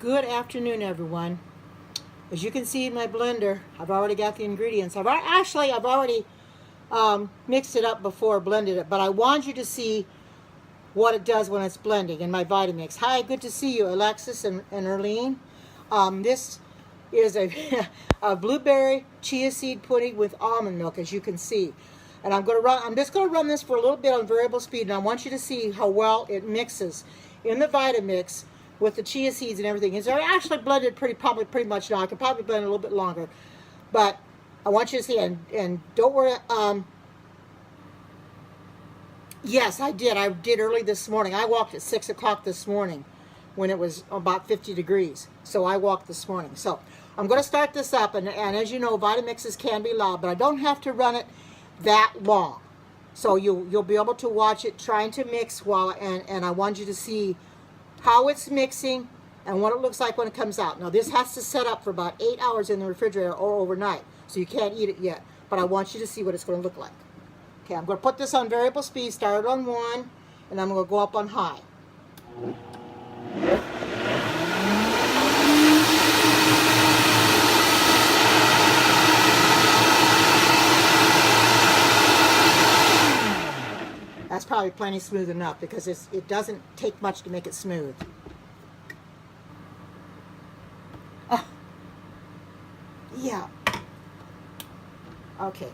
Good afternoon, everyone. As you can see in my blender, I've already got the ingredients. I've already mixed it up before, blended it, but I want you to see what it does when it's blending in my Vitamix. Hi, good to see you, Alexis and Erlene. This is a blueberry chia seed pudding with almond milk, as you can see. And I'm just going to run this for a little bit on variable speed, and I want you to see how well it mixes in the Vitamix with the chia seeds and everything. It's actually blended pretty much now. I could probably blend it a little bit longer, but I want you to see, and don't worry. Yes, I did. I did early this morning. I walked at 6 o'clock this morning when it was about 50 degrees. So I walked this morning. So I'm going to start this up, and as you know, Vitamixes can be loud, but I don't have to run it that long. So you'll be able to watch it trying to mix and I want you to see how it's mixing and what it looks like when it comes out. Now this has to set up for about 8 hours in the refrigerator or overnight, so you can't eat it yet, but I want you to see what it's going to look like. Okay, I'm going to put this on variable speed, start on 1, and I'm going to go up on high. That's probably plenty smooth enough because it doesn't take much to make it smooth. Oh, yeah. Okay.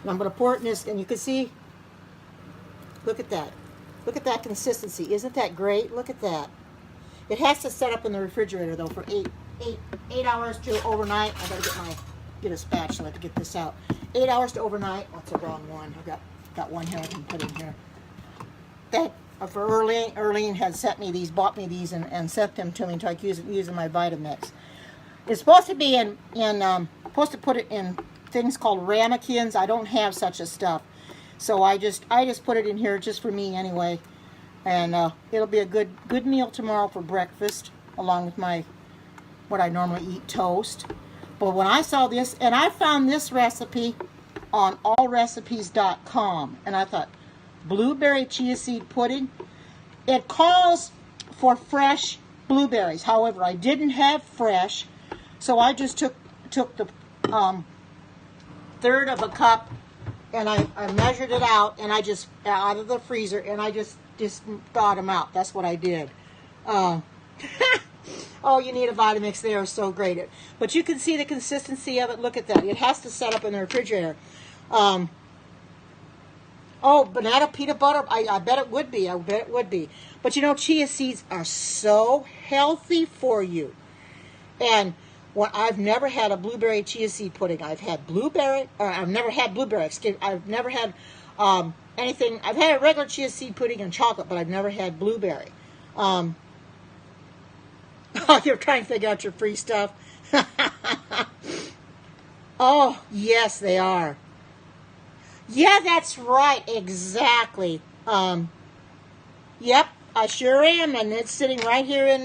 Now I'm going to pour it in this, and you can see, look at that. Look at that consistency. Isn't that great? Look at that. It has to set up in the refrigerator, though, for 8 hours to overnight. I got to get a spatula to get this out. 8 hours to overnight. That's the wrong one. I've got one here I can put in here. For Erlene had sent me these, bought me these, and sent them to me so I could use in my Vitamix. It's supposed to be supposed to put it in things called ramekins. I don't have such a stuff, so I just put it in here just for me anyway, and it'll be a good meal tomorrow for breakfast, along with what I normally eat, toast. But when I saw this, and I found this recipe on allrecipes.com, and I thought, blueberry chia seed pudding. It calls for fresh blueberries. However, I didn't have fresh, so I just took the third of a cup, and I measured it out, and I just out of the freezer, and I just thawed them out. That's what I did. Oh, you need a Vitamix. They are so great. But you can see the consistency of it. Look at that. It has to set up in the refrigerator. Oh, banana peanut butter. I bet it would be. I bet it would be. But you know, chia seeds are so healthy for you. And I've never had a blueberry chia seed pudding. I've never had blueberry. I've never had anything. I've had a regular chia seed pudding and chocolate, but I've never had blueberry. Oh, you're trying to figure out your free stuff. Oh, yes, they are. Yeah, that's right. Exactly. Yep, I sure am, and it's sitting right here in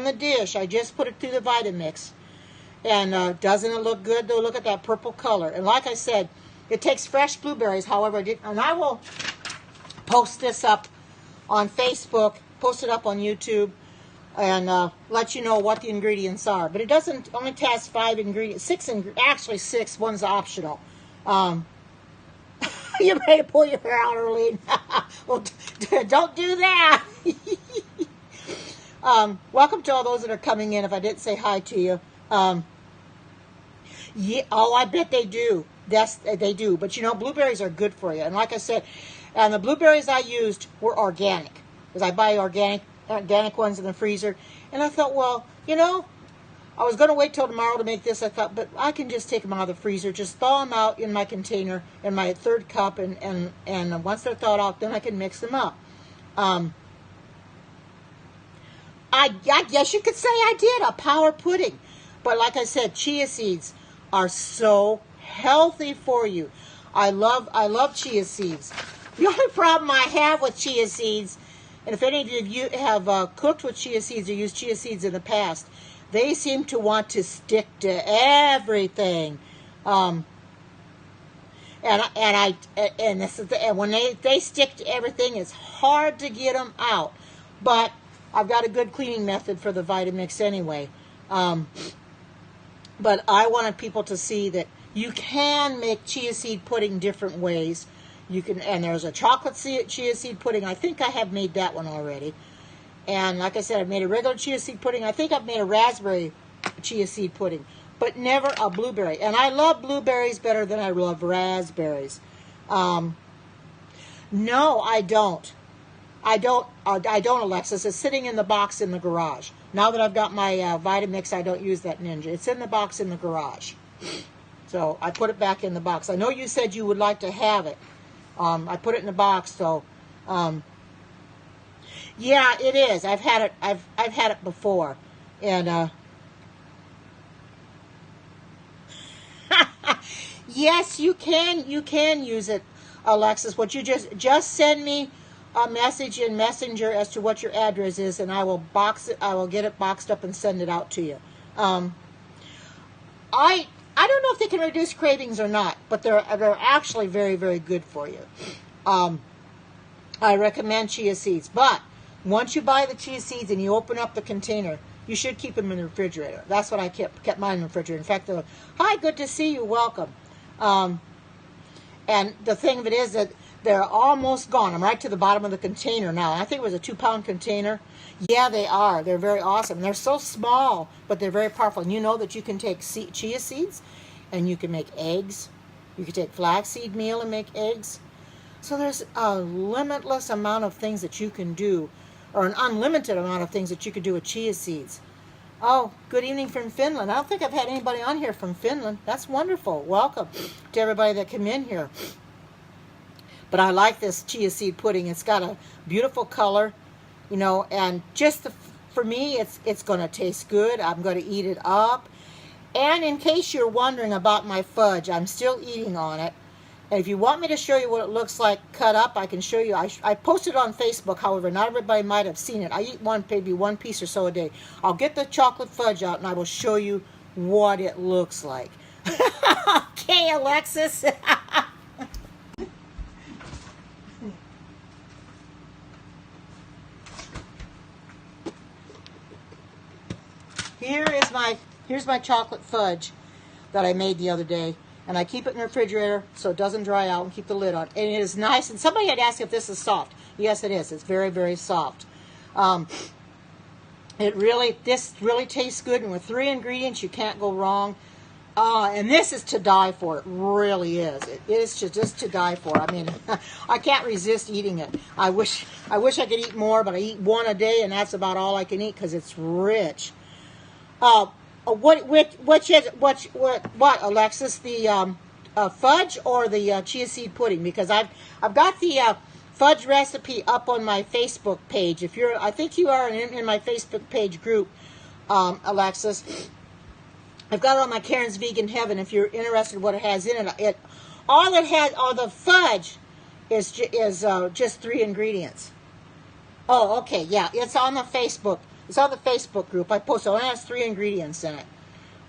the dish. I just put it through the Vitamix, and doesn't it look good? Though, look at that purple color. And like I said, it takes fresh blueberries. However, and I will post this up on Facebook, post it up on YouTube, and let you know what the ingredients are. But it doesn't only has 5 ingredients, actually 6. One's optional. You're ready to pull your hair out, Erlene. Well, don't do that. Welcome to all those that are coming in. If I didn't say hi to you, yeah. Oh, I bet they do. They do. But you know, blueberries are good for you. And like I said, and the blueberries I used were organic, because I buy organic ones in the freezer. And I thought, well, you know, I was going to wait till tomorrow to make this. I thought, but I can just take them out of the freezer, just thaw them out in my container, in my third cup, and once they're thawed out, then I can mix them up. I guess you could say I did a power pudding. But like I said, chia seeds are so healthy for you. I love chia seeds. The only problem I have with chia seeds, and if any of you have cooked with chia seeds or used chia seeds in the past, they seem to want to stick to everything, and when they stick to everything, it's hard to get them out. But I've got a good cleaning method for the Vitamix anyway. But I wanted people to see that you can make chia seed pudding different ways. You can, and there's a chocolate chia seed pudding. I think I have made that one already. And like I said, I've made a regular chia seed pudding. I think I've made a raspberry chia seed pudding, but never a blueberry. And I love blueberries better than I love raspberries. No, I don't. I don't, Alexis. It's sitting in the box in the garage. Now that I've got my Vitamix, I don't use that Ninja. It's in the box in the garage. So I put it back in the box. I know you said you would like to have it. I put it in the box, so yeah, it is. I've had it. I've had it before, and yes, you can use it, Alexis. What you just send me a message in Messenger as to what your address is, and I will box it. I will get it boxed up and send it out to you. I don't know if they can reduce cravings or not, but they're actually very, very good for you. I recommend chia seeds, but once you buy the chia seeds and you open up the container, you should keep them in the refrigerator. That's what I kept mine in the refrigerator. In fact, they're like, hi, good to see you, welcome. And the thing of it is that they're almost gone. I'm right to the bottom of the container now. I think it was a 2-pound container. Yeah, they are. They're very awesome. They're so small, but they're very powerful. And you know that you can take chia seeds and you can make eggs. You can take flaxseed meal and make eggs. So there's a limitless amount of things that you can do, or an unlimited amount of things that you can do with chia seeds. Oh, good evening from Finland. I don't think I've had anybody on here from Finland. That's wonderful. Welcome to everybody that come in here. But I like this chia seed pudding. It's got a beautiful color, you know, and just for me, it's going to taste good. I'm going to eat it up. And in case you're wondering about my fudge, I'm still eating on it. And if you want me to show you what it looks like cut up, I can show you. I posted on Facebook, however, not everybody might have seen it. I eat maybe one piece or so a day. I'll get the chocolate fudge out and I will show you what it looks like. Okay, Alexis. Here's my chocolate fudge that I made the other day. And I keep it in the refrigerator so it doesn't dry out, and keep the lid on. And it is nice. And somebody had asked if this is soft. Yes, it is. It's very, very soft. This really tastes good. And with 3 ingredients, you can't go wrong. And this is to die for. It really is. It is just to die for. I mean, I can't resist eating it. I wish I could eat more, but I eat one a day, and that's about all I can eat because it's rich. What, Alexis? The fudge or the chia seed pudding? Because I've got the fudge recipe up on my Facebook page. I think you are in my Facebook page group, Alexis. I've got it on my Karen's Vegan Heaven. If you're interested in what it has in it, all the fudge is just 3 ingredients. Oh, okay, yeah, it's on the Facebook. It's on the Facebook group. I posted. It only has 3 ingredients in it,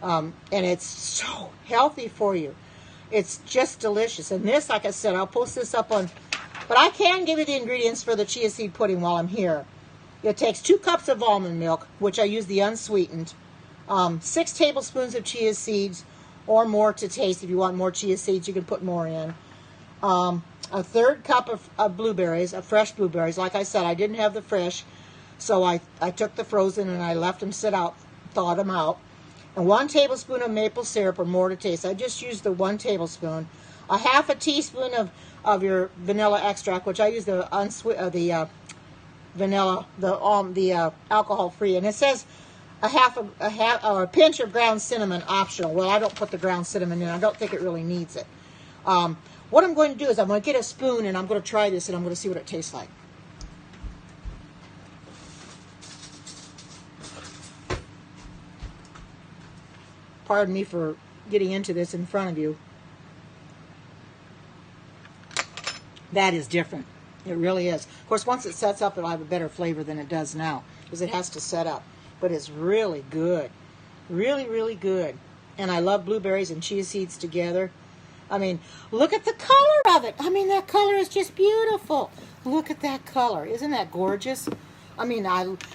and it's so healthy for you. It's just delicious. And this, like I said, I'll post this up on. But I can give you the ingredients for the chia seed pudding while I'm here. It takes 2 cups of almond milk, which I use the unsweetened. 6 tablespoons of chia seeds, or more to taste. If you want more chia seeds, you can put more in. A 1/3 cup of blueberries, of fresh blueberries. Like I said, I didn't have the fresh. So I took the frozen and I left them sit out, thawed them out. And 1 tablespoon of maple syrup, or more to taste. I just used the 1 tablespoon. A 1/2 teaspoon of your vanilla extract, which I use the vanilla, the alcohol-free. And it says a pinch of ground cinnamon optional. Well, I don't put the ground cinnamon in. I don't think it really needs it. What I'm going to do is I'm going to get a spoon and I'm going to try this and I'm going to see what it tastes like. Pardon me for getting into this in front of you. That is different. It really is. Of course, once it sets up, it'll have a better flavor than it does now, because it has to set up. But it's really good. Really, really good. And I love blueberries and chia seeds together. I mean, look at the color of it. I mean, that color is just beautiful. Look at that color. Isn't that gorgeous? I mean,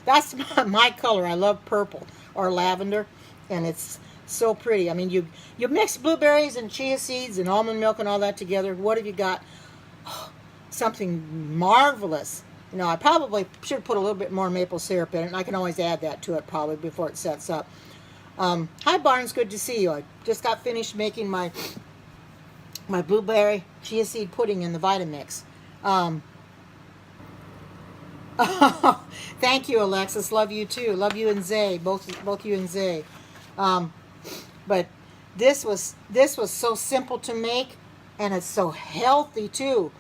that's my color. I love purple or lavender, and it's so pretty. I mean, you mix blueberries and chia seeds and almond milk and all that together. What have you got? Something marvelous. You know, I probably should put a little bit more maple syrup in it, and I can always add that to it probably before it sets up. Hi, Barnes. Good to see you. I just got finished making my blueberry chia seed pudding in the Vitamix. Thank you, Alexis. Love you too. Love you and Zay. Both you and Zay. But this was so simple to make, and it's so healthy too.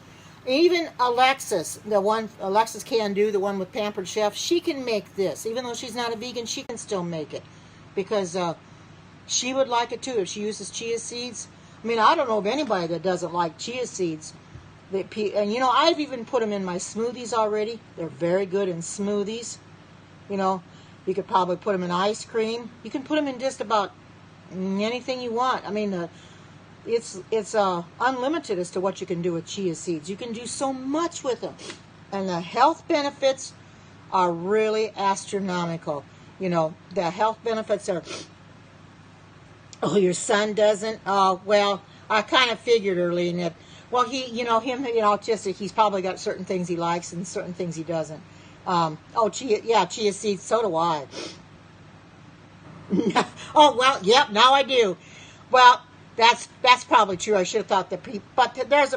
Even Alexis, Alexis Can Do, the one with Pampered Chef, she can make this. Even though she's not a vegan, she can still make it because she would like it too if she uses chia seeds. I mean, I don't know of anybody that doesn't like chia seeds. And you know, I've even put them in my smoothies already. They're very good in smoothies. You know, you could probably put them in ice cream. You can put them in just about anything you want. I mean, it's unlimited as to what you can do with chia seeds. You can do so much with them, and the health benefits are really astronomical. You know, the health benefits are. Oh, your son doesn't. Oh, well, I kind of figured early that. Well, he's probably got certain things he likes and certain things he doesn't. Chia seeds. So do I. Oh, well, yep. Now I do. Well. That's probably true. I should have thought that, but there's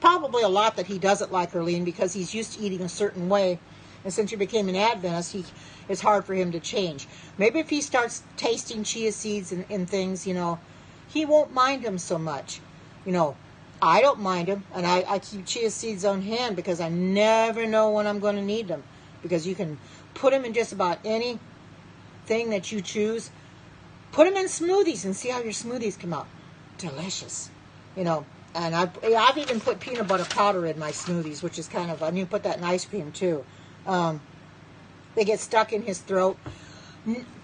probably a lot that he doesn't like, Erlene, because he's used to eating a certain way, and since he became an Adventist, it's hard for him to change. Maybe if he starts tasting chia seeds and things, you know, he won't mind them so much. You know, I don't mind them, and I keep chia seeds on hand because I never know when I'm going to need them, because you can put them in just about any thing that you choose. Put them in smoothies and see how your smoothies come out. Delicious, you know. And I've even put peanut butter powder in my smoothies, which is kind of, I need to put that in ice cream too. They get stuck in his throat.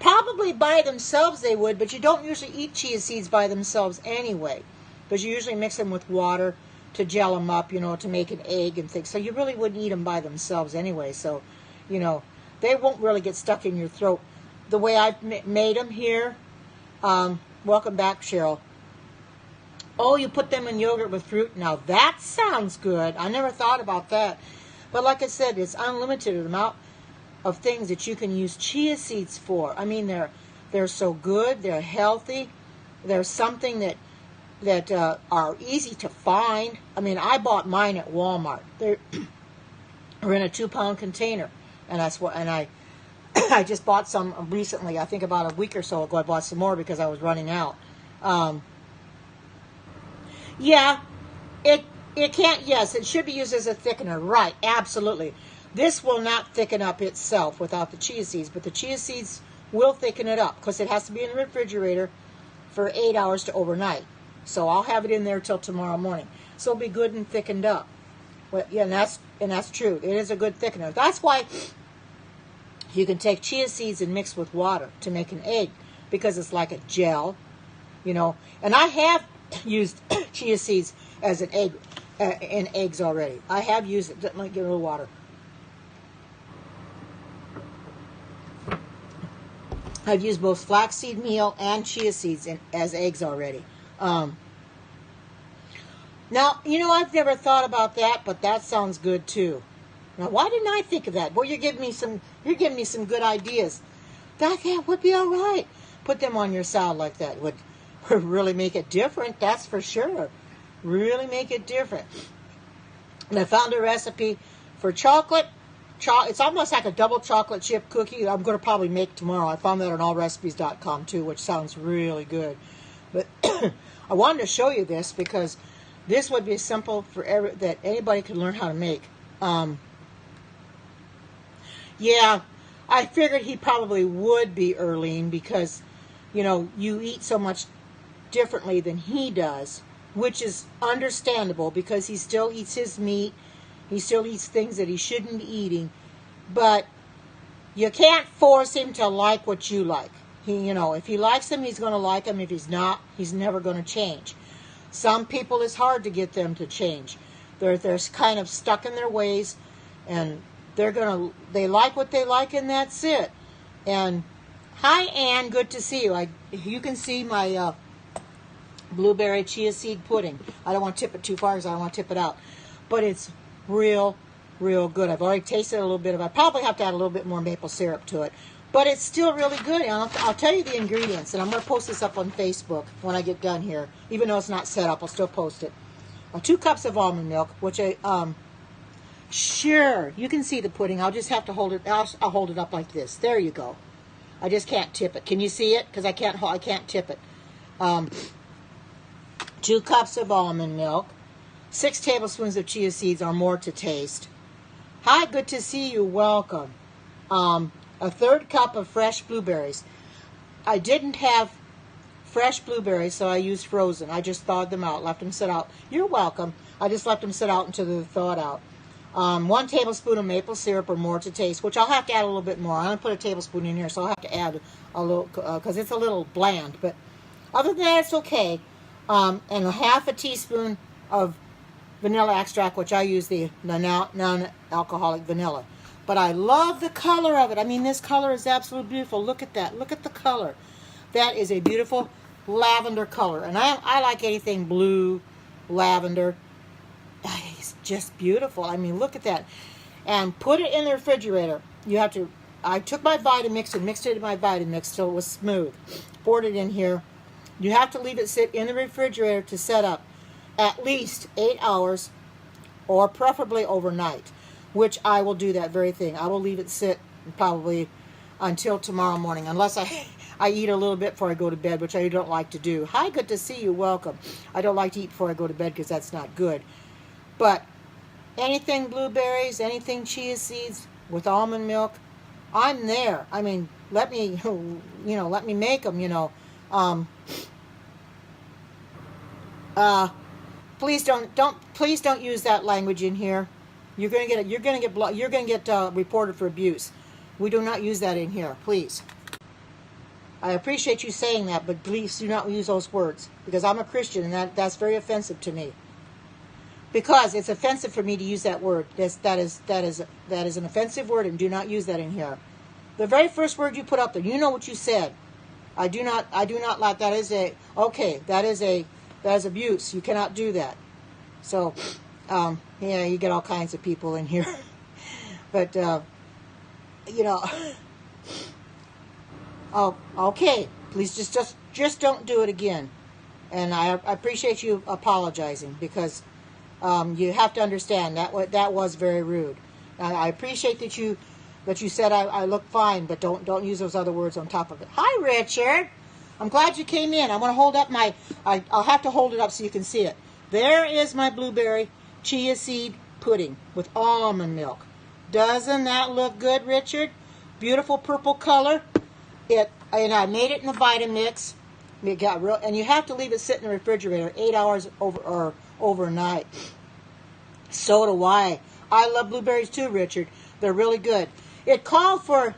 Probably by themselves they would, but you don't usually eat chia seeds by themselves anyway, because you usually mix them with water to gel them up, you know, to make an egg and things. So you really wouldn't eat them by themselves anyway. So, you know, they won't really get stuck in your throat. The way I've made them here, welcome back, Cheryl. Oh, you put them in yogurt with fruit. Now that sounds good. I never thought about that. But like I said, it's unlimited amount of things that you can use chia seeds for. I mean, they're so good. They're healthy. They're something that are easy to find. I mean, I bought mine at Walmart. They're in a 2-pound container, and I just bought some recently. I think about a week or so ago, I bought some more because I was running out. Yeah, it can't. Yes, it should be used as a thickener. Right, absolutely. This will not thicken up itself without the chia seeds, but the chia seeds will thicken it up because it has to be in the refrigerator for 8 hours to overnight. So I'll have it in there till tomorrow morning. So it'll be good and thickened up. Well, yeah, and that's true. It is a good thickener. That's why you can take chia seeds and mix with water to make an egg, because it's like a gel, you know. And I have used chia seeds as an egg in eggs already. I have used it. Let me get a little water. I've used both flaxseed meal and chia seeds as eggs already. Now, you know, I've never thought about that, but that sounds good too. Now, why didn't I think of that? Boy, you're giving me some good ideas. That would be all right. Put them on your salad like that. Would really make it different, that's for sure. Really make it different. And I found a recipe for chocolate. It's almost like a double chocolate chip cookie I'm going to probably make tomorrow. I found that on allrecipes.com too, which sounds really good. But I wanted to show you this because this would be simple for that anybody could learn how to make. Yeah, I figured he probably would be, Erlene, because, you know, you eat so much differently than he does, which is understandable because he still eats his meat. He still eats things that he shouldn't be eating, but you can't force him to like what you like. You know, if he likes them, he's going to like them. If he's not, he's never going to change. Some people, it's hard to get them to change. They're kind of stuck in their ways, and They like what they like, and that's it. And hi, Ann, good to see you. You can see my blueberry chia seed pudding. I don't want to tip it too far because I don't want to tip it out. But it's real good. I've already tasted a little bit of it. I probably have to add a little bit more maple syrup to it. But it's still really good. And I'll tell you the ingredients, and I'm going to post this up on Facebook when I get done here. Even though it's not set up, I'll still post it. 2 cups of almond milk, which sure, you can see the pudding. I'll just have to hold it. I'll hold it up like this. There you go. I just can't tip it. Can you see it? Because I can't tip it. 2 cups of almond milk, 6 tablespoons of chia seeds or more to taste. Hi, good to see you. Welcome. A 1/3 cup of fresh blueberries. I didn't have fresh blueberries, so I used frozen. I just thawed them out, left them sit out. You're welcome. I just left them sit out until they're thawed out. 1 tablespoon of maple syrup or more to taste, which I'll have to add a little bit more. I'm going to put a tablespoon in here, so I'll have to add a little, because it's a little bland. But other than that, it's okay. And 1/2 teaspoon of vanilla extract, which I use the non-alcoholic vanilla. But I love the color of it. I mean, this color is absolutely beautiful. Look at that. Look at the color. That is a beautiful lavender color. And I like anything blue, lavender. It's just beautiful. I mean, look at that. And put it in the refrigerator. You have to, I took my Vitamix and mixed it in my Vitamix till it was smooth. Poured it in here. You have to leave it sit in the refrigerator to set up at least 8 hours or preferably overnight, which I will do that very thing. I will leave it sit probably until tomorrow morning, unless I eat a little bit before I go to bed, which I don't like to do. Hi, good to see you. Welcome. I don't like to eat before I go to bed because that's not good. But anything blueberries, anything chia seeds with almond milk, I'm there. I mean, let me make them, please don't use that language in here. You're gonna get reported for abuse. We do not use that in here, please. I appreciate you saying that, but please do not use those words, because I'm a Christian and that's very offensive to me. Because it's offensive for me to use that word. That is an offensive word, and do not use that in here. The very first word you put up there, you know what you said. I do not like that. That is abuse. You cannot do that. So, yeah, you get all kinds of people in here. But oh, okay. Please just don't do it again. And I appreciate you apologizing, because you have to understand that was very rude. I appreciate that you said I look fine, but don't use those other words on top of it. Hi, Richard. I'm glad you came in. I want to hold up I'll have to hold it up so you can see it. There is my blueberry chia seed pudding with almond milk. Doesn't that look good, Richard? Beautiful purple color. And I made it in the Vitamix. It got real, and you have to leave it sit in the refrigerator 8 hours overnight. So do I. I love blueberries too, Richard. They're really good. It called for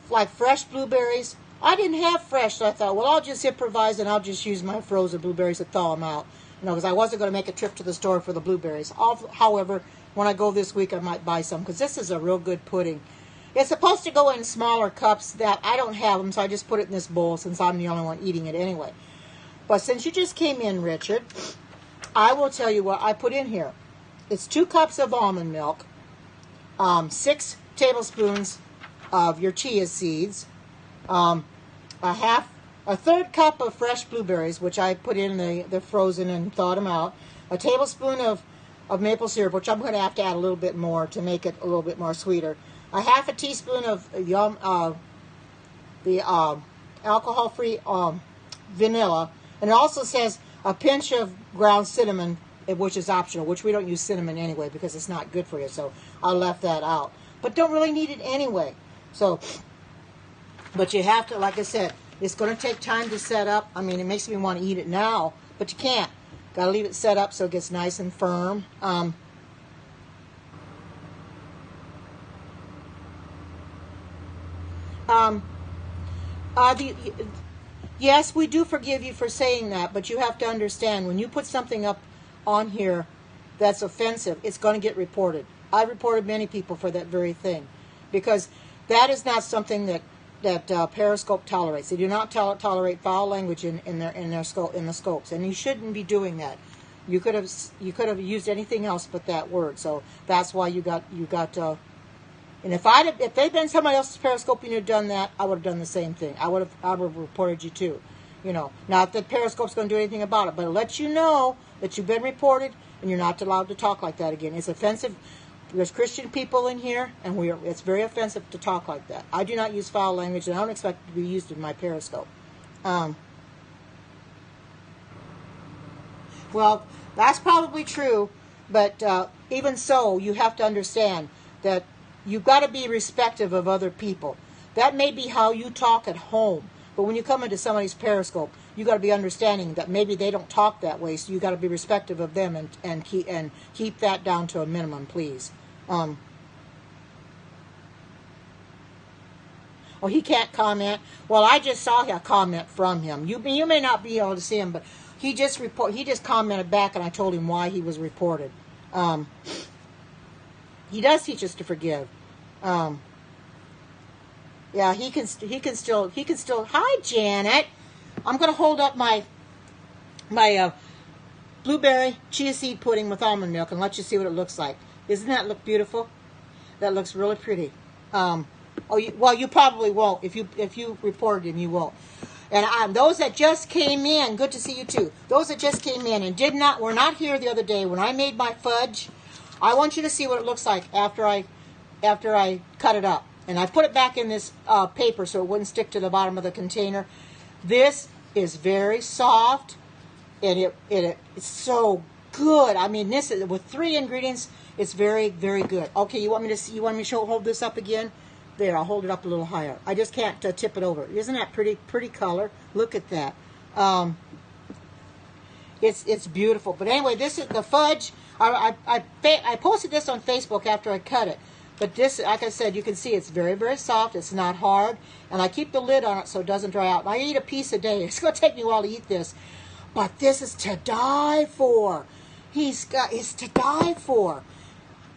like fresh blueberries. I didn't have fresh, so I thought, well, I'll just improvise and I'll just use my frozen blueberries to thaw them out. Because I wasn't going to make a trip to the store for the blueberries. However, when I go this week, I might buy some, because this is a real good pudding. It's supposed to go in smaller cups. That I don't have them, so I just put it in this bowl since I'm the only one eating it anyway. But since you just came in, Richard, I will tell you what I put in here. It's 2 cups of almond milk, 6 tablespoons of your chia seeds, a 1/3 cup of fresh blueberries, which I put in the frozen and thawed them out, a tablespoon of maple syrup, which I'm going to have to add a little bit more to make it a little bit more sweeter, a 1/2 teaspoon of the alcohol-free vanilla, and it also says a pinch of ground cinnamon, which is optional, which we don't use cinnamon anyway because it's not good for you, so I left that out. But don't really need it anyway. So, but you have to, like I said, it's going to take time to set up. I mean, it makes me want to eat it now, but you can't. Got to leave it set up so it gets nice and firm. Yes, we do forgive you for saying that, but you have to understand, when you put something up on here that's offensive, it's going to get reported. I reported many people for that very thing, because that is not something that Periscope tolerates. They do not tolerate foul language in the scopes, and you shouldn't be doing that. You could have used anything else but that word. So that's why you got. And if they'd been somebody else's Periscope and you'd done that, I would have done the same thing. I would have reported you too. You know, not that Periscope's going to do anything about it, but it lets you know that you've been reported and you're not allowed to talk like that again. It's offensive. There's Christian people in here, and it's very offensive to talk like that. I do not use foul language, and I don't expect it to be used in my Periscope. Well, that's probably true, but even so, you have to understand that you've got to be respectful of other people. That may be how you talk at home, but when you come into somebody's Periscope, you got to be understanding that maybe they don't talk that way, so you got to be respectful of them and keep that down to a minimum, please. Oh, he can't comment. Well, I just saw a comment from him. You may not be able to see him, but he just commented back, and I told him why he was reported. He does teach us to forgive. Yeah, he can still. Hi, Janet. I'm going to hold up my blueberry chia seed pudding with almond milk and let you see what it looks like. Doesn't that look beautiful? That looks really pretty. You probably won't. If you reported him, you won't. And those that just came in, good to see you too. Those that just came in and were not here the other day when I made my fudge. I want you to see what it looks like after I cut it up. And I put it back in this paper so it wouldn't stick to the bottom of the container. This is very soft, and it's so good. I mean, this is with 3 ingredients. It's very, very good. Okay, you want me to hold this up again? There, I'll hold it up a little higher. I just can't tip it over. Isn't that pretty color? Look at that. It's beautiful. But anyway, this is the fudge. I posted this on Facebook after I cut it. But this, like I said, you can see it's very, very soft. It's not hard. And I keep the lid on it so it doesn't dry out. And I eat a piece a day. It's going to take me a while to eat this. But this is to die for. It's to die for.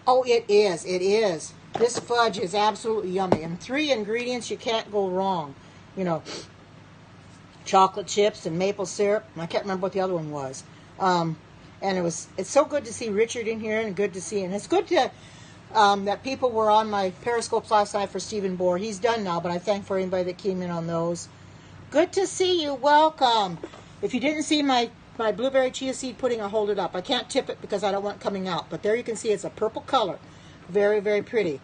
Oh, it is. It is. This fudge is absolutely yummy. And 3 ingredients, you can't go wrong. You know, chocolate chips and maple syrup. And I can't remember what the other one was. And it's so good to see Richard in here, and good to see. And it's good to... that people were on my Periscopes last night for Stephen Bohr. He's done now, but I thank for anybody that came in on those. Good to see you. Welcome. If you didn't see my blueberry chia seed pudding, I'll hold it up. I can't tip it because I don't want it coming out. But there you can see it's a purple color. Very, very pretty.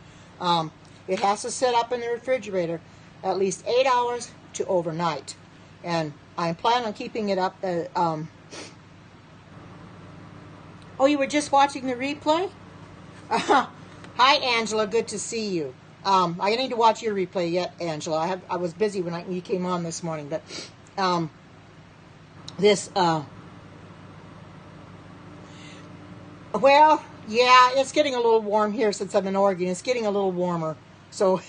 It has to sit up in the refrigerator at least 8 hours to overnight. And I plan on keeping it up. Oh, you were just watching the replay? Hi, Angela. Good to see you. I need to watch your replay yet, Angela. I was busy when you came on this morning, but well, yeah, it's getting a little warm here since I'm in Oregon. It's getting a little warmer. So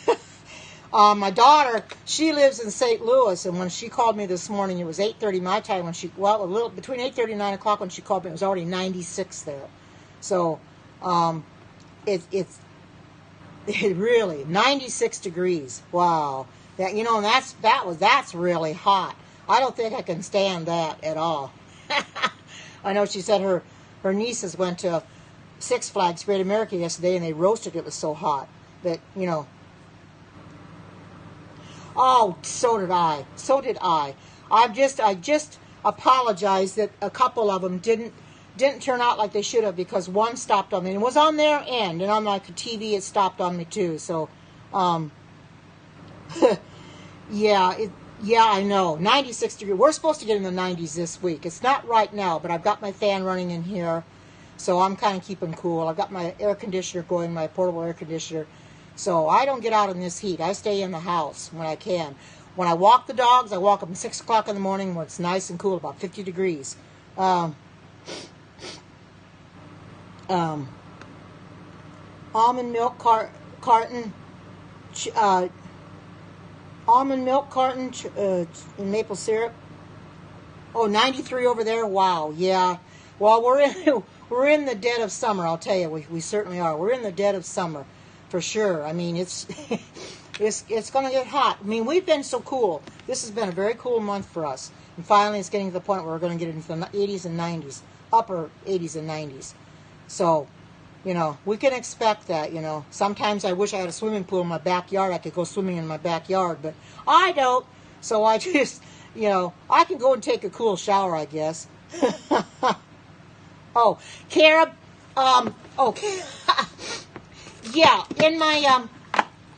my daughter, she lives in St. Louis, and when she called me this morning, it was 8:30 my time. Between 8:30 and 9 o'clock when she called me, it was already 96 there. So it's really 96 degrees. Wow. That's really hot. I don't think I can stand that at all. I know she said her nieces went to Six Flags Great America yesterday and they roasted it. It was so hot that, oh, so did I. I just apologize that a couple of them didn't turn out like they should have, because one stopped on me. And it was on their end, and on the TV it stopped on me too. So, yeah, I know. 96 degrees. We're supposed to get in the 90s this week. It's not right now, but I've got my fan running in here, so I'm kind of keeping cool. I've got my air conditioner going, my portable air conditioner. So I don't get out in this heat. I stay in the house when I can. When I walk the dogs, I walk them at 6 o'clock in the morning when it's nice and cool, about 50 degrees. Almond milk carton, in maple syrup. Oh, 93 over there. Wow. Yeah. Well, we're in the dead of summer, I'll tell you. We certainly are. We're in the dead of summer, for sure. I mean, it's it's going to get hot. I mean, we've been so cool. This has been a very cool month for us. And finally, it's getting to the point where we're going to get into the 80s and 90s, upper 80s and 90s. So, you know, we can expect that, you know. Sometimes I wish I had a swimming pool in my backyard. I could go swimming in my backyard, but I don't. So I just, you know, I can go and take a cool shower, I guess. Oh, carob, okay. Yeah, in my,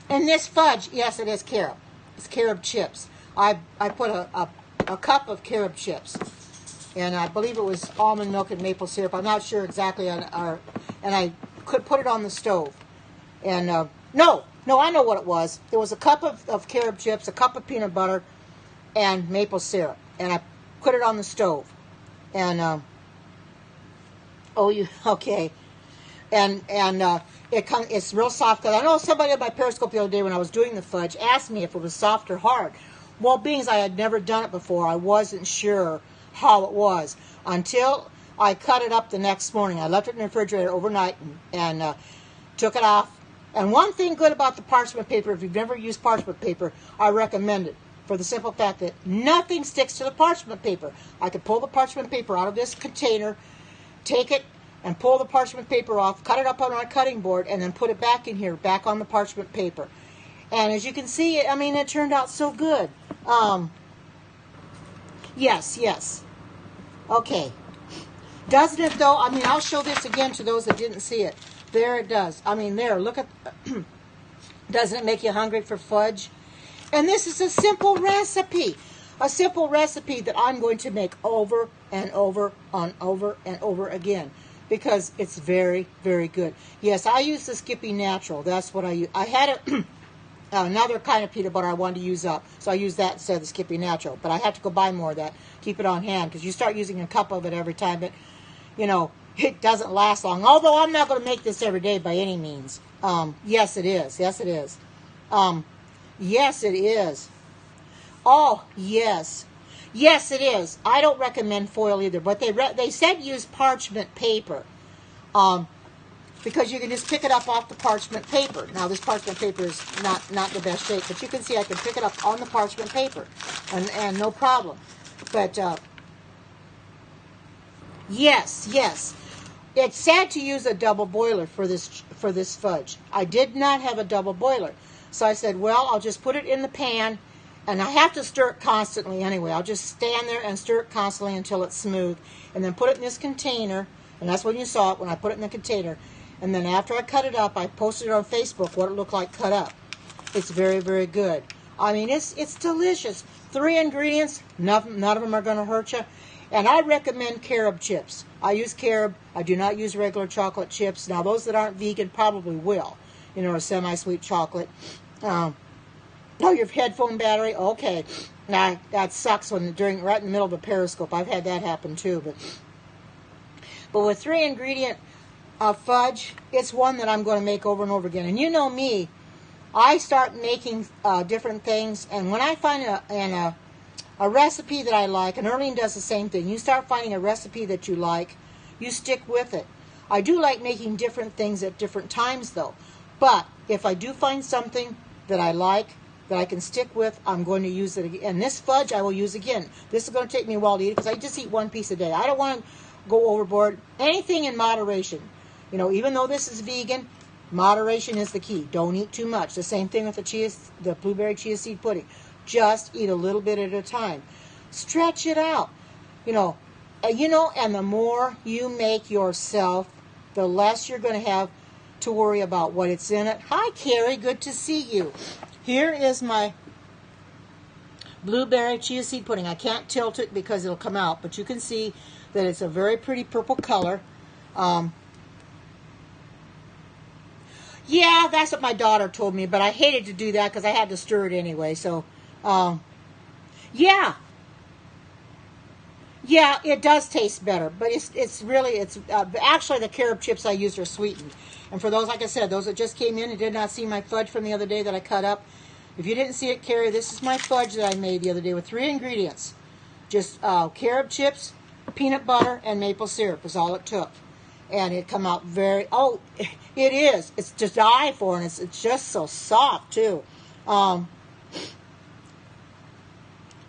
in this fudge, yes, it is carob. It's carob chips. I put a cup of carob chips, and I believe it was almond milk and maple syrup. I'm not sure exactly, and I could put it on the stove. And no, I know what it was. It was a cup of carob chips, a cup of peanut butter, and maple syrup, and I put it on the stove. And okay, and it's real soft. Cause I know somebody on my Periscope the other day when I was doing the fudge asked me if it was soft or hard. Well, being as I had never done it before, I wasn't sure how it was until I cut it up the next morning. I left it in the refrigerator overnight and took it off. And one thing good about the parchment paper, if you've never used parchment paper, I recommend it for the simple fact that nothing sticks to the parchment paper. I could pull the parchment paper out of this container, take it and pull the parchment paper off, cut it up on my cutting board, and then put it back in here, back on the parchment paper. And as you can see, I mean, it turned out so good. Yes. Okay. Doesn't it, though? I mean, I'll show this again to those that didn't see it. There it does. I mean, there, look at... Doesn't it make you hungry for fudge? And this is a simple recipe. A simple recipe that I'm going to make over and over and over and over again. Because it's very, very good. Yes, I use the Skippy Natural. That's what I use. I had another kind of peanut butter I wanted to use up. So I used that instead of the Skippy Natural. But I have to go buy more of that. Keep it on hand. Because you start using a cup of it every time. But, you know, it doesn't last long. Although I'm not going to make this every day by any means. Yes, it is. Yes, it is. Yes, it is. Oh, yes. Yes, it is. I don't recommend foil either, but they said use parchment paper, because you can just pick it up off the parchment paper. Now, this parchment paper is not the best shape, but you can see I can pick it up on the parchment paper, and no problem. But yes, it's sad to use a double boiler for this fudge. I did not have a double boiler, so I said, well, I'll just put it in the pan. And I have to stir it constantly anyway. I'll just stand there and stir it constantly until it's smooth. And then put it in this container. And that's when you saw it, when I put it in the container. And then after I cut it up, I posted it on Facebook what it looked like cut up. It's very, very good. I mean, it's delicious. 3 ingredients. None of them are going to hurt you. And I recommend carob chips. I use carob. I do not use regular chocolate chips. Now, those that aren't vegan probably will. You know, or semi-sweet chocolate. Oh, your headphone battery? Okay. Now, that sucks when right in the middle of a Periscope. I've had that happen too. But with 3 ingredient fudge, it's one that I'm going to make over and over again. And you know me, I start making different things. And when I find a recipe that I like, and Erlene does the same thing, you start finding a recipe that you like, you stick with it. I do like making different things at different times though. But if I do find something that I like, that I can stick with, I'm going to use it again. And this fudge I will use again. This is going to take me a while to eat because I just eat 1 piece a day. I don't want to go overboard. Anything in moderation. You know, even though this is vegan, moderation is the key. Don't eat too much. The same thing with the blueberry chia seed pudding. Just eat a little bit at a time. Stretch it out. You know, and the more you make yourself, the less you're going to have to worry about what it's in it. Hi, Carrie. Good to see you. Here is my blueberry chia seed pudding. I can't tilt it because it'll come out, but you can see that it's a very pretty purple color. Yeah, that's what my daughter told me, but I hated to do that because I had to stir it anyway. So, yeah, it does taste better, but it's actually the carob chips I used are sweetened. And for those, like I said, those that just came in and did not see my fudge from the other day that I cut up, if you didn't see it, Carrie, this is my fudge that I made the other day with 3 ingredients. Just carob chips, peanut butter, and maple syrup is all it took. and it come out very, oh, it is. It's to die for, and it's just so soft, too. No,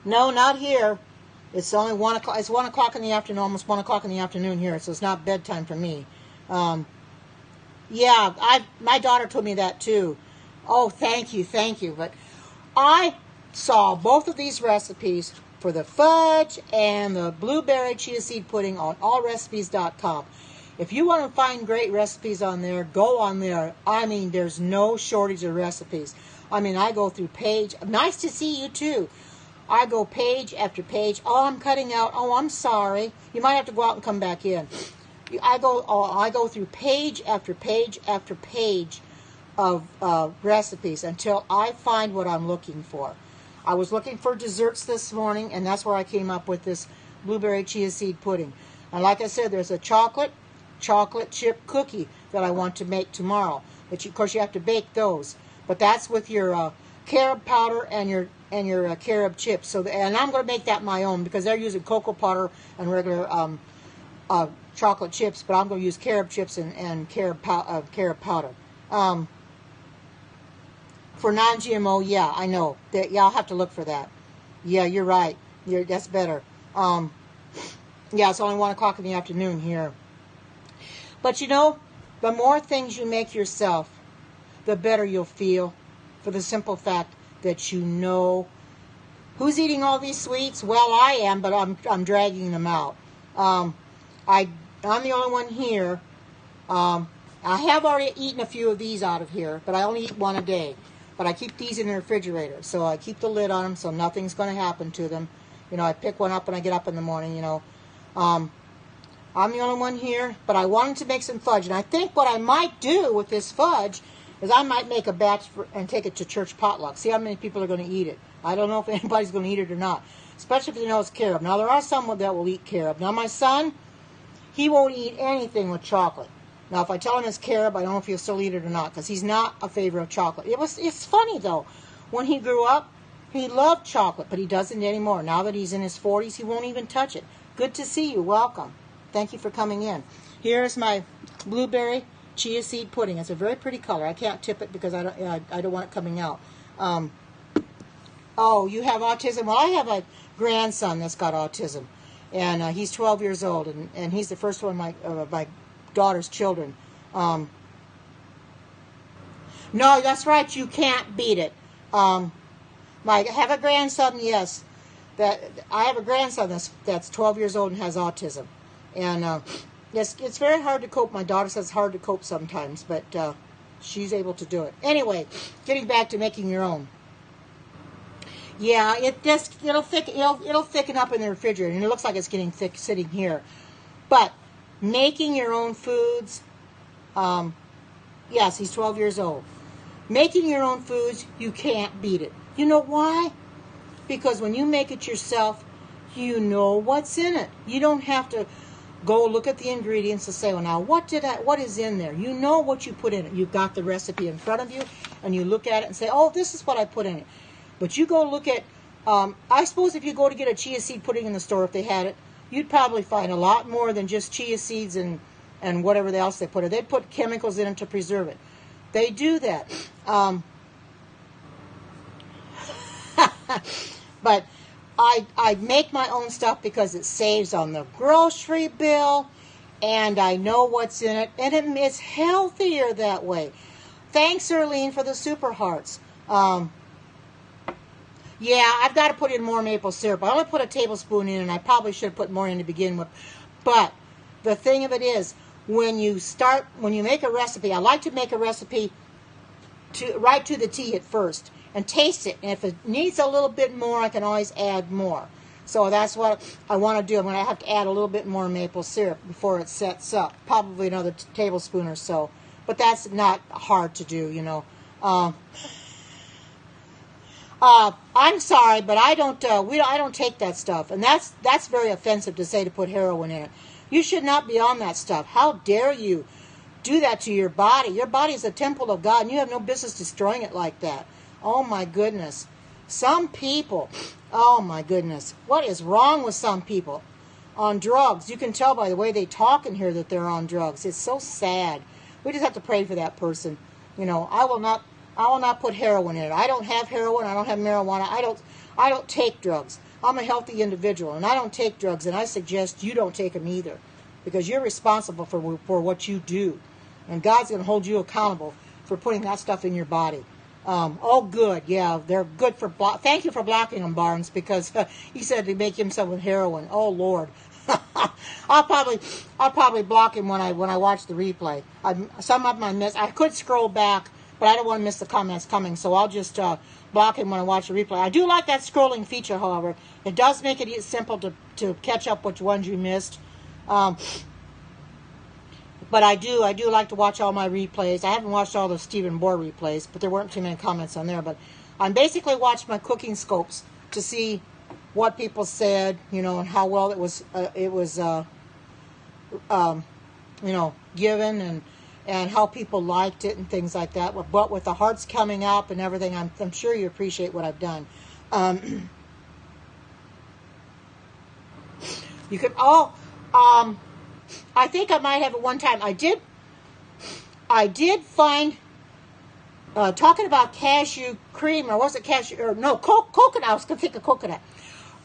not here. It's only 1 o'clock. It's 1 o'clock in the afternoon, almost 1 o'clock in the afternoon here, so it's not bedtime for me. Yeah, my daughter told me that, too. Oh, thank you. But I saw both of these recipes for the fudge and the blueberry chia seed pudding on allrecipes.com. If you want to find great recipes on there, go on there. I mean, there's no shortage of recipes. I mean, I go through page. Nice to see you, too. I go page after page. Oh, I'm cutting out. Oh, I'm sorry. You might have to go out and come back in. I go through page after page after page of recipes until I find what I'm looking for. I was looking for desserts this morning, and that's where I came up with this blueberry chia seed pudding. And like I said, there's a chocolate chip cookie that I want to make tomorrow. But of course, you have to bake those. But that's with your carob powder and your carob chips. So, and I'm going to make that my own because they're using cocoa powder and regular chocolate chips. But I'm going to use carob chips and carob powder. For non-GMO, yeah, I know. Yeah, I'll have to look for that. Yeah, you're right. That's better. Yeah, it's only 1 o'clock in the afternoon here. But you know, the more things you make yourself, the better you'll feel. For the simple fact that you know who's eating all these sweets. Well, I am, but I'm dragging them out. I'm the only one here. I have already eaten a few of these out of here, but I only eat one a day. But I keep these in the refrigerator, so I keep the lid on them so nothing's going to happen to them. You know, I pick one up when I get up in the morning, you know. I'm the only one here, but I wanted to make some fudge. And I think what I might do with this fudge is I might make a batch and take it to church potluck. See how many people are going to eat it. I don't know if anybody's going to eat it or not, especially if they know it's carob. Now, there are some that will eat carob. Now, my son, he won't eat anything with chocolate. Now, if I tell him it's carob, I don't know if he'll still eat it or not, because he's not a favorite of chocolate. It's funny, though. When he grew up, he loved chocolate, but he doesn't anymore. Now that he's in his 40s, he won't even touch it. Good to see you. Welcome. Thank you for coming in. Here's my blueberry chia seed pudding. It's a very pretty color. I can't tip it because I don't want it coming out. Oh, you have autism? Well, I have a grandson that's got autism, and he's 12 years old, and he's the first one of my daughter's children. No, that's right. You can't beat it. I have a grandson. Yes, I have a grandson that's 12 years old and has autism, and yes, it's very hard to cope. My daughter says it's hard to cope sometimes, but she's able to do it. Anyway, getting back to making your own. Yeah, it'll thicken up in the refrigerator, and it looks like it's getting thick sitting here, but making your own foods, yes, he's 12 years old. Making your own foods, you can't beat it. You know why? Because when you make it yourself, you know what's in it. You don't have to go look at the ingredients and say, well, now, what is in there? You know what you put in it. You've got the recipe in front of you, and you look at it and say, oh, this is what I put in it. But you go look at, I suppose if you go to get a chia seed pudding in the store, if they had it, you'd probably find a lot more than just chia seeds and whatever else they put in. They put chemicals in it to preserve it. They do that. But I make my own stuff because it saves on the grocery bill, and I know what's in it, and it's healthier that way. Thanks, Erlene, for the super hearts. Yeah, I've got to put in more maple syrup. I only put a tablespoon in, and I probably should have put more in to begin with. But the thing of it is, when you make a recipe, I like to make a recipe right to the T at first and taste it. And if it needs a little bit more, I can always add more. So that's what I want to do. I'm going to have to add a little bit more maple syrup before it sets up, probably another tablespoon or so. But that's not hard to do, you know. I'm sorry, but I don't take that stuff, and that's very offensive to say, to put heroin in it. You should not be on that stuff. How dare you do that to your body? Your body is a temple of God, and you have no business destroying it like that. Oh my goodness. Some people, oh my goodness, what is wrong with some people? on drugs. You can tell by the way they talk in here that they're on drugs. It's so sad. We just have to pray for that person. You know, I will not put heroin in it. I don't have heroin. I don't have marijuana. I don't take drugs. I'm a healthy individual, and I don't take drugs, and I suggest you don't take them either, because you're responsible for what you do, and God's going to hold you accountable for putting that stuff in your body. Oh, good. Yeah, they're good for thank you for blocking them, Barnes, because he said to make himself with heroin. Oh, Lord. I'll probably block him when I watch the replay. Some of them I miss. I could scroll back, but I don't want to miss the comments coming, so I'll just block him when I watch the replay. I do like that scrolling feature, however. It does make it simple to catch up which ones you missed. But I do like to watch all my replays. I haven't watched all the Stephen Bohr replays, but there weren't too many comments on there. But I'm basically watching my cooking scopes to see what people said, you know, and how well it was you know, given, and how people liked it and things like that. But with the hearts coming up and everything, I'm sure you appreciate what I've done. You could I think I might have it one time. I did find talking about cashew cream, or was it cashew, or no, coconut. I was going to think of coconut.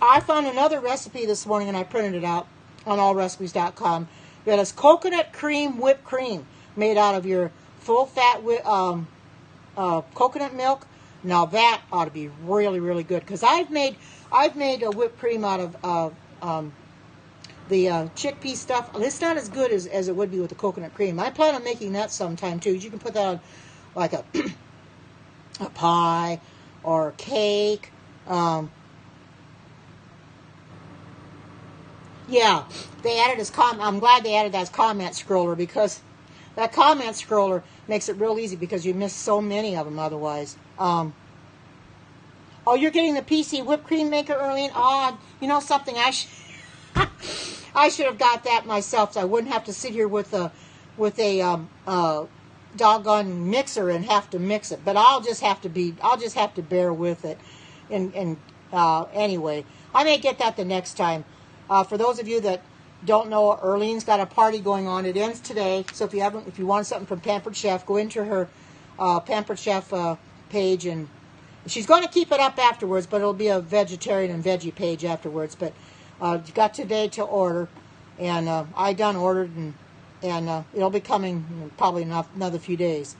I found another recipe this morning, and I printed it out on allrecipes.com. That is coconut cream whipped cream made out of your full-fat coconut milk. Now that ought to be really, really good, because I've made a whipped cream out of the chickpea stuff. It's not as good as it would be with the coconut cream. I plan on making that sometime too. You can put that on like a pie or a cake. Yeah, they added this I'm glad they added that comment scroller, because that comment scroller makes it real easy, because you miss so many of them otherwise. Oh, you're getting the PC whipped cream maker, Earlene? Oh, you know something? I should have got that myself, so I wouldn't have to sit here with a doggone mixer and have to mix it. But I'll just have to bear with it. And anyway, I may get that the next time. For those of you that don't know, Earlene's got a party going on. It ends today, so if you want something from Pampered Chef, go into her Pampered Chef page, and she's going to keep it up afterwards, but it'll be a vegetarian and veggie page afterwards. But you've got today to order, and I done ordered, and it'll be coming probably another few days.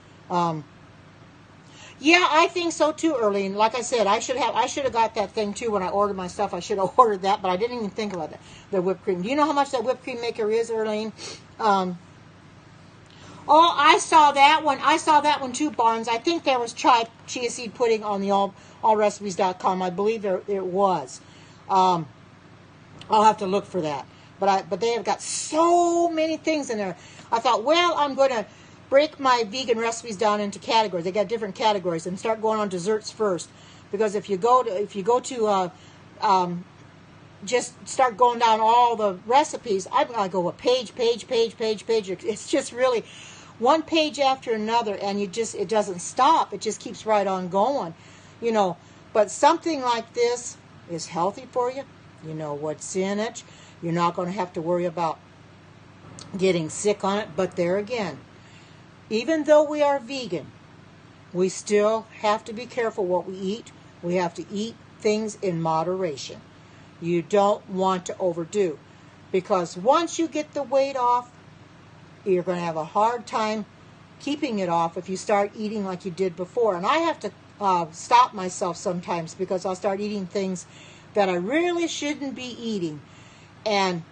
Yeah, I think so too, Earlene. Like I said, I should have got that thing too when I ordered my stuff. I should have ordered that, but I didn't even think about the whipped cream. Do you know how much that whipped cream maker is, Earlene? Oh, I saw that one. I saw that one too, Barnes. I think there was chia seed pudding on the allrecipes.com. I believe it was. I'll have to look for that. But they have got so many things in there. I thought, well, I'm going to break my vegan recipes down into categories. They got different categories, and start going on desserts first. Because if you go to just start going down all the recipes, I'm going to go a page. It's just really one page after another, and it doesn't stop. It just keeps right on going, you know. But something like this is healthy for you. You know what's in it. You're not going to have to worry about getting sick on it. But there again, even though we are vegan, we still have to be careful what we eat. We have to eat things in moderation. You don't want to overdo, because once you get the weight off, you're going to have a hard time keeping it off if you start eating like you did before. And I have to stop myself sometimes, because I'll start eating things that I really shouldn't be eating. And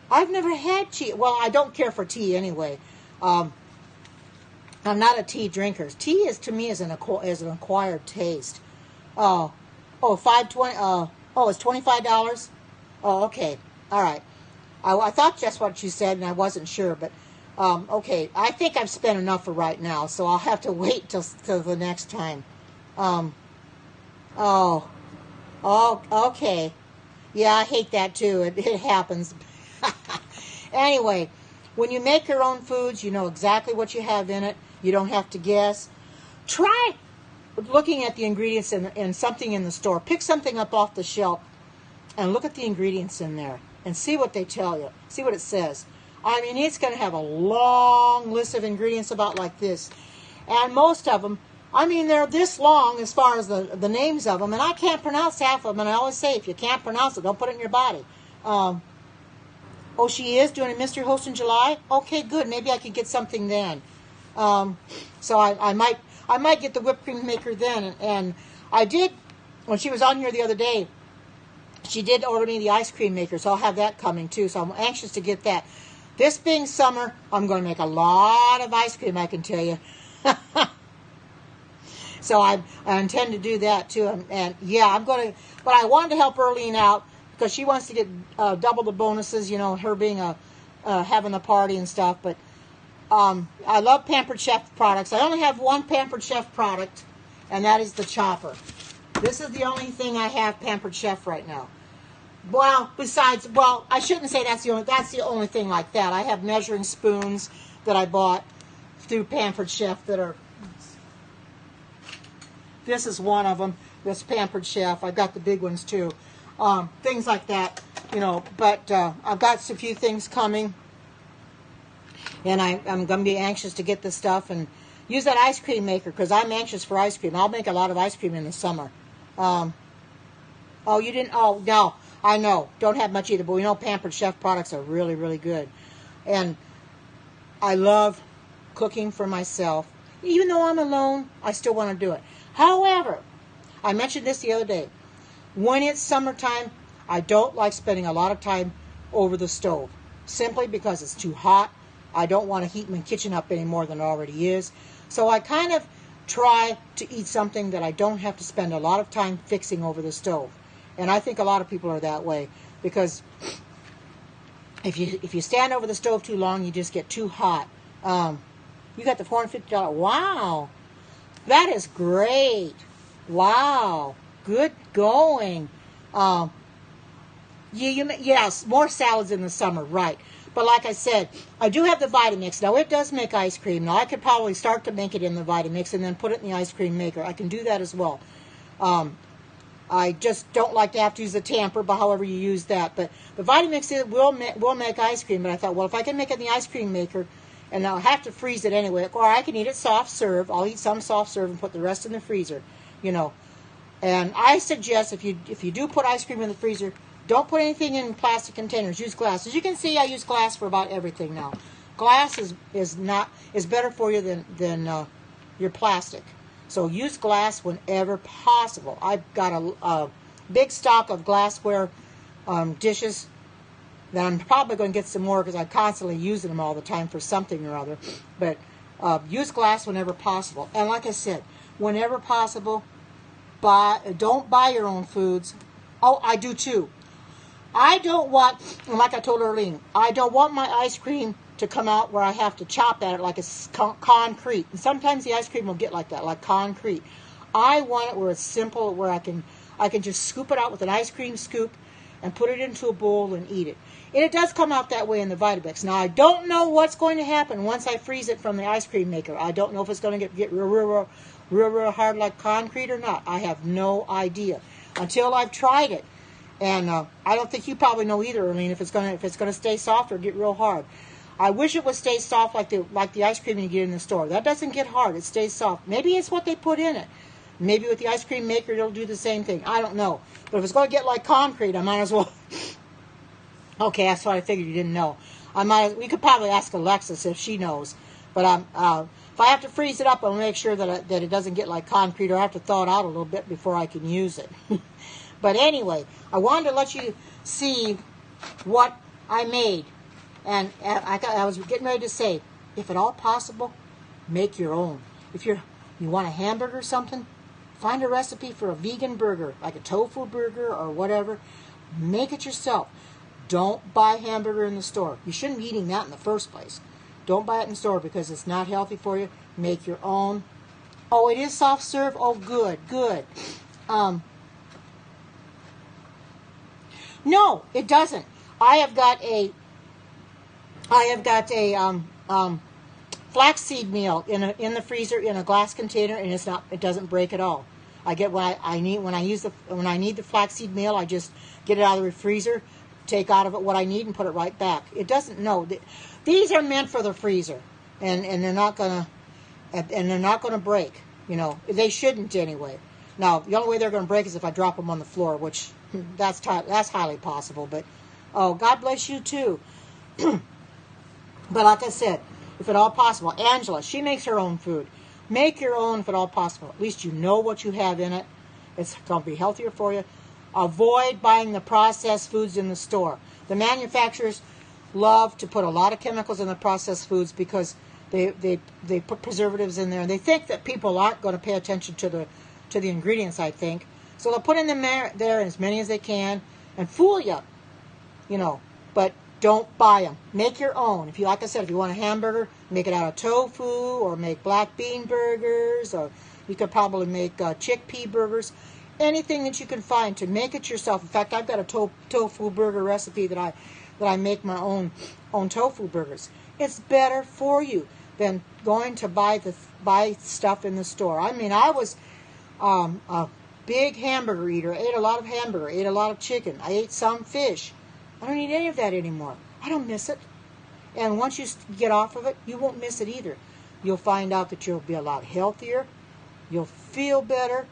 I've never had tea. Well, I don't care for tea anyway. I'm not a tea drinker. Tea is, to me, is an acquired taste. $5.20. It's $25. Oh, okay. All right. I thought just what you said, and I wasn't sure, but okay. I think I've spent enough for right now, so I'll have to wait till the next time. Okay. Yeah, I hate that too. It happens. Anyway, when you make your own foods, you know exactly what you have in it. You don't have to guess. Try looking at the ingredients in something in the store. Pick something up off the shelf and look at the ingredients in there. and see what they tell you. See what it says. I mean, it's going to have a long list of ingredients about like this. And most of them, I mean, they're this long as far as the names of them, and I can't pronounce half of them, and I always say, if you can't pronounce it, don't put it in your body. Oh, she is doing a mystery host in July? Okay, good. Maybe I could get something then. So I might get the whipped cream maker then. And I did, when she was on here the other day, she did order me the ice cream maker, so I'll have that coming too. So I'm anxious to get that. This being summer, I'm going to make a lot of ice cream, I can tell you. So I intend to do that too. And yeah, I'm going to, but I wanted to help Earlene out because she wants to get double the bonuses, you know, her being having a party and stuff. But I love Pampered Chef products. I only have one Pampered Chef product, and that is the chopper. This is the only thing I have Pampered Chef right now. Well, besides, well, I shouldn't say that's the only thing like that. I have measuring spoons that I bought through Pampered Chef that are, this is one of them, this Pampered Chef. I've got the big ones too. Things like that, you know, but I've got a few things coming, and I'm going to be anxious to get this stuff and use that ice cream maker because I'm anxious for ice cream. I'll make a lot of ice cream in the summer. Oh, you didn't, oh, no. I know, don't have much either, but we know Pampered Chef products are really, really good. And I love cooking for myself. Even though I'm alone, I still want to do it. However, I mentioned this the other day. When it's summertime, I don't like spending a lot of time over the stove. Simply because it's too hot. I don't want to heat my kitchen up any more than it already is. So I kind of try to eat something that I don't have to spend a lot of time fixing over the stove. And I think a lot of people are that way because if you stand over the stove too long, you just get too hot. You got the $450. Wow, that is great. Wow, good going. Yes, more salads in the summer, right? But like I said, I do have the Vitamix. Now it does make ice cream. Now I could probably start to make it in the Vitamix and then put it in the ice cream maker. I can do that as well. I just don't like to have to use the tamper, but however you use that. But the Vitamix will make ice cream. But I thought, well, if I can make it in the ice cream maker, and I'll have to freeze it anyway, or I can eat it soft serve. I'll eat some soft serve and put the rest in the freezer, you know. And I suggest if you do put ice cream in the freezer, don't put anything in plastic containers. Use glass. As you can see, I use glass for about everything now. Glass is better for you than your plastic. So use glass whenever possible. I've got a big stock of glassware dishes that I'm probably going to get some more because I'm constantly using them all the time for something or other. But use glass whenever possible. And like I said, whenever possible, don't buy your own foods. Oh, I do too. I don't want, and like I told Earlene, I don't want my ice cream to come out where I have to chop at it like it's concrete. And sometimes the ice cream will get like that, like concrete. I want it where it's simple, where I can just scoop it out with an ice cream scoop and put it into a bowl and eat it. And it does come out that way in the Vitamix. Now, I don't know what's going to happen once I freeze it from the ice cream maker. I don't know if it's going to get real hard like concrete or not. I have no idea until I've tried it. And I don't think you probably know either, Earlene, if it's going to stay soft or get real hard. I wish it would stay soft like the ice cream you get in the store. That doesn't get hard. It stays soft. Maybe it's what they put in it. Maybe with the ice cream maker, it'll do the same thing. I don't know. But if it's going to get like concrete, I might as well. Okay, that's what I figured you didn't know. We could probably ask Alexis if she knows. But if I have to freeze it up, I'll make sure that it doesn't get like concrete, or I have to thaw it out a little bit before I can use it. But anyway, I wanted to let you see what I made. And I was getting ready to say, if at all possible, make your own. If you want a hamburger or something, find a recipe for a vegan burger, like a tofu burger or whatever. Make it yourself. Don't buy hamburger in the store. You shouldn't be eating that in the first place. Don't buy it in the store because it's not healthy for you. Make your own. Oh, it is soft serve? Oh, good, good. No, it doesn't. I have got a flaxseed meal in the freezer in a glass container, and it doesn't break at all. I get when I need the flaxseed meal, I just get it out of the freezer, take out of it what I need and put it right back. It doesn't know. These are meant for the freezer, and they're not gonna break. You know, they shouldn't anyway. Now, the only way they're gonna break is if I drop them on the floor, which that's highly possible. But oh, God bless you too. But like I said, if at all possible, Angela, she makes her own food. Make your own if at all possible. At least you know what you have in it. It's going to be healthier for you. Avoid buying the processed foods in the store. The manufacturers love to put a lot of chemicals in the processed foods because they put preservatives in there, and they think that people aren't going to pay attention to the ingredients, I think. So they'll put in them there as many as they can and fool you, you know. But don't buy them. Make your own. If you, like I said, if you want a hamburger, make it out of tofu, or make black bean burgers, or you could probably make chickpea burgers. Anything that you can find to make it yourself. In fact, I've got a tofu burger recipe that I make my own tofu burgers. It's better for you than going to buy stuff in the store. I mean, I was a big hamburger eater. I ate a lot of hamburger. I ate a lot of chicken. I ate some fish. I don't eat any of that anymore. I don't miss it. And once you get off of it, you won't miss it either. You'll find out that you'll be a lot healthier. You'll feel better.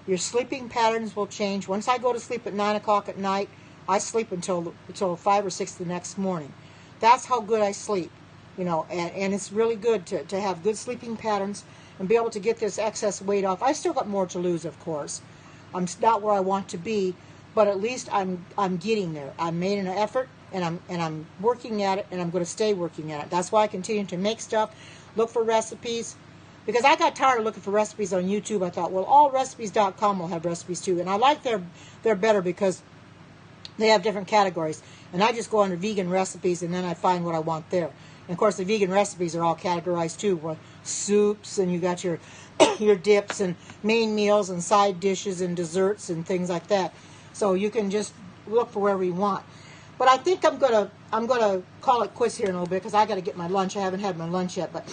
Your sleeping patterns will change. Once I go to sleep at 9 o'clock at night, I sleep until 5 or 6 the next morning. That's how good I sleep. You know, and it's really good to have good sleeping patterns and be able to get this excess weight off. I still got more to lose, of course. I'm not where I want to be, but at least I'm getting there. I made an effort, and I'm working at it, and I'm going to stay working at it. That's why I continue to make stuff, look for recipes, because I got tired of looking for recipes on YouTube. I thought, well, allrecipes.com will have recipes too, and I like they're better because they have different categories, and I just go under vegan recipes, and then I find what I want there. And of course, the vegan recipes are all categorized too, with soups, and you got your your dips and main meals and side dishes and desserts and things like that. So you can just look for wherever you want. But I think I'm gonna call it quits here in a little bit because I got to get my lunch. I haven't had my lunch yet, but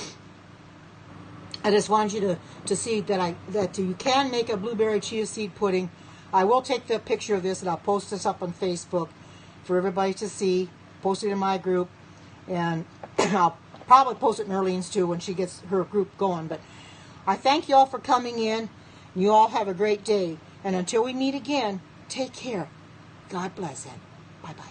I just wanted you to see that you can make a blueberry chia seed pudding. I will take the picture of this and I'll post this up on Facebook for everybody to see. Post it in my group, and I'll probably post it in Erlene's too when she gets her group going. But I thank you all for coming in. You all have a great day. And until we meet again, take care. God bless, and bye-bye.